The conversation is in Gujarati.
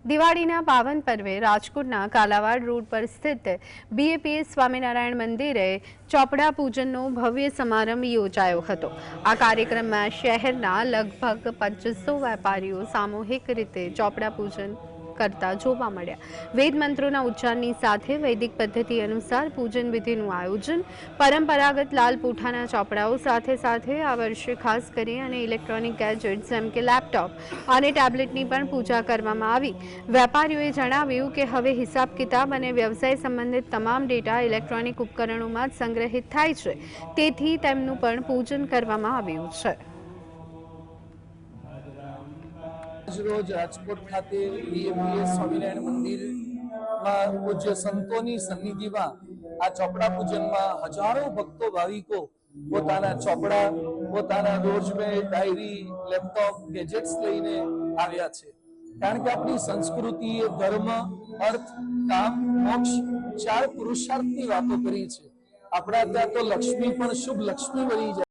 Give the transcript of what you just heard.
દિવાળીના પાવન પર્વે રાજકોટના કાલાવાડ રોડ પર સ્થિત બીએપીએસ સ્વામિનારાયણ મંદિરે ચોપડા પૂજનનો ભવ્ય સમારંભ યોજાયો હતો। આ કાર્યક્રમમાં શહેરના લગભગ 2500 વેપારીઓ સામૂહિક રીતે ચોપડા પૂજન કરતા જોવા મળ્યા। વેદ મંત્રોના ઉચ્ચારની સાથે વૈદિક પદ્ધતિ અનુસાર પૂજન વિધિનું આયોજન, પરંપરાગત લાલ પૂઠાના ચોપડાઓ સાથે સાથે આ વર્ષે ખાસ કરી અને ઇલેક્ટ્રોનિક ગેજેટ્સ જેમ કે લેપટોપ અને ટેબ્લેટની પણ પૂજા કરવામાં આવી। વેપારીઓએ જણાવ્યું કે હવે હિસાબ કિતાબ અને વ્યવસાય સંબંધિત તમામ ડેટા ઇલેક્ટ્રોનિક ઉપકરણોમાં જ સંગ્રહિત થાય છે, તેથી તેમનું પણ પૂજન કરવામાં આવ્યું છે। रोज राजकोट खाते बीएपीएस स्वामिनारायण मंदिर में पूज्य संतों सन्निधि में आ चोपड़ा पूजन में हजारों भक्तों भाविको पोताना चोपड़ा पोताना रोजमेर डायरी लैपटॉप गैजेट्स लईने आव्या छे। कारण के अपनी संस्कृति धर्म अर्थ काम मोक्ष 4 पुरुषार्थ की बातों करी छे। अपना त्यां तो लक्ष्मी पण शुभ लक्ष्मी बनी जाए।